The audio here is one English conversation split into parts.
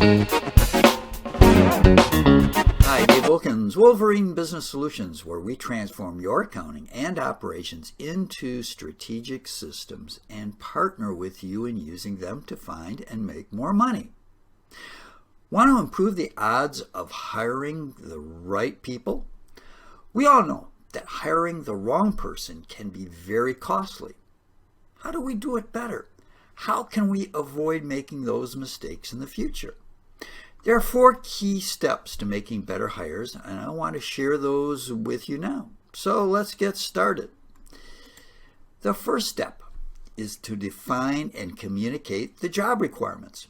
Hi, Dave Wilkins, Wolverine Business Solutions, where we transform your accounting and operations into strategic systems and partner with you in using them to find and make more money. Want to improve the odds of hiring the right people? We all know that hiring the wrong person can be very costly. How do we do it better? How can we avoid making those mistakes in the future? There are 4 key steps to making better hires, and I want to share those with you now. So let's get started. The first step is to define and communicate the job requirements.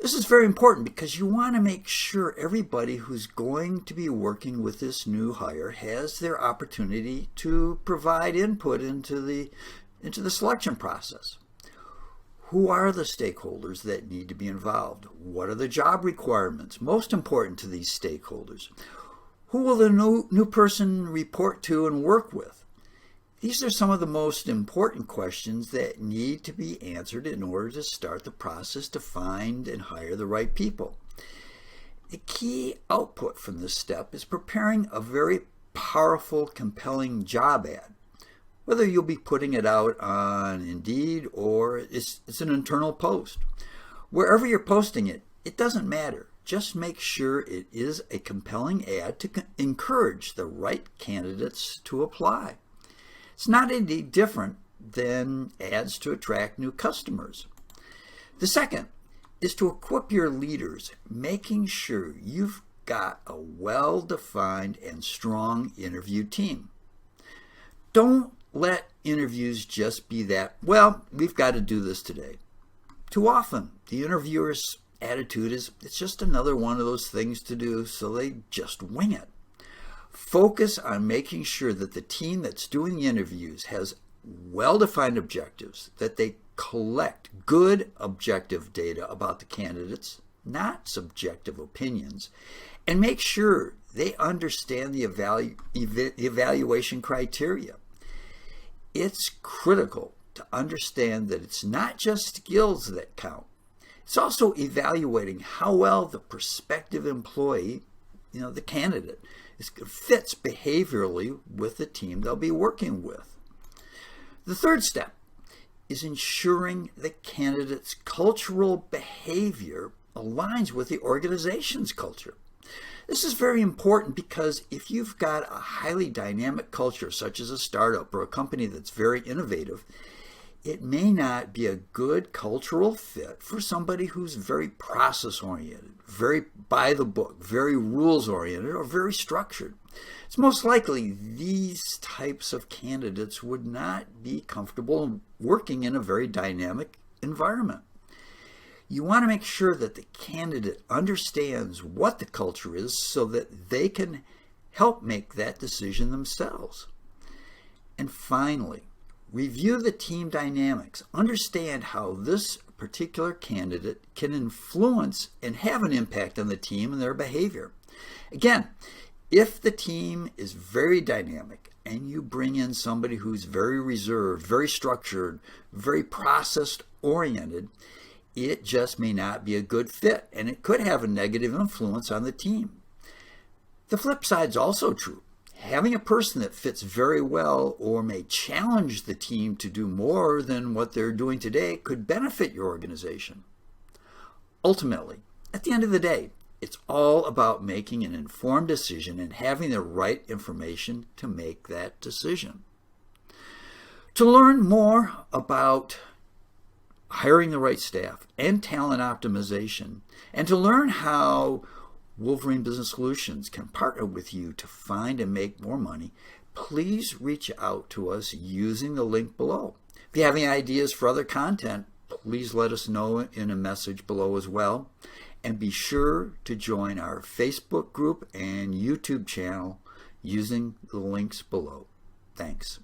This is very important because you want to make sure everybody who's going to be working with this new hire has their opportunity to provide input into the selection process. Who are the stakeholders that need to be involved? What are the job requirements most important to these stakeholders? Who will the new person report to and work with? These are some of the most important questions that need to be answered in order to start the process to find and hire the right people. The key output from this step is preparing a very powerful, compelling job ad. Whether you'll be putting it out on Indeed or it's an internal post. Wherever you're posting it, it doesn't matter. Just make sure it is a compelling ad to encourage the right candidates to apply. It's not any different than ads to attract new customers. The second is to equip your leaders, making sure you've got a well-defined and strong interview team. Don't let interviews just be that, well, we've got to do this today. Too often, the interviewer's attitude is, it's just another one of those things to do, so they just wing it. Focus on making sure that the team that's doing the interviews has well-defined objectives, that they collect good objective data about the candidates, not subjective opinions, and make sure they understand the evaluation criteria. It's critical to understand that it's not just skills that count. It's also evaluating how well the prospective employee, the candidate, fits behaviorally with the team they'll be working with. The third step is ensuring the candidate's cultural behavior aligns with the organization's culture. This is very important because if you've got a highly dynamic culture, such as a startup or a company that's very innovative, it may not be a good cultural fit for somebody who's very process-oriented, very by the book, very rules-oriented, or very structured. It's most likely these types of candidates would not be comfortable working in a very dynamic environment. You want to make sure that the candidate understands what the culture is so that they can help make that decision themselves. And finally, review the team dynamics. Understand how this particular candidate can influence and have an impact on the team and their behavior. Again, if the team is very dynamic and you bring in somebody who's very reserved, very structured, very process-oriented, it just may not be a good fit, and it could have a negative influence on the team. The flip side is also true. Having a person that fits very well or may challenge the team to do more than what they're doing today could benefit your organization. Ultimately, at the end of the day, it's all about making an informed decision and having the right information to make that decision. To learn more about hiring the right staff and talent optimization, and to learn how Wolverine Business Solutions can partner with you to find and make more money, please reach out to us using the link below. If you have any ideas for other content, please let us know in a message below as well. And be sure to join our Facebook group and YouTube channel using the links below. Thanks.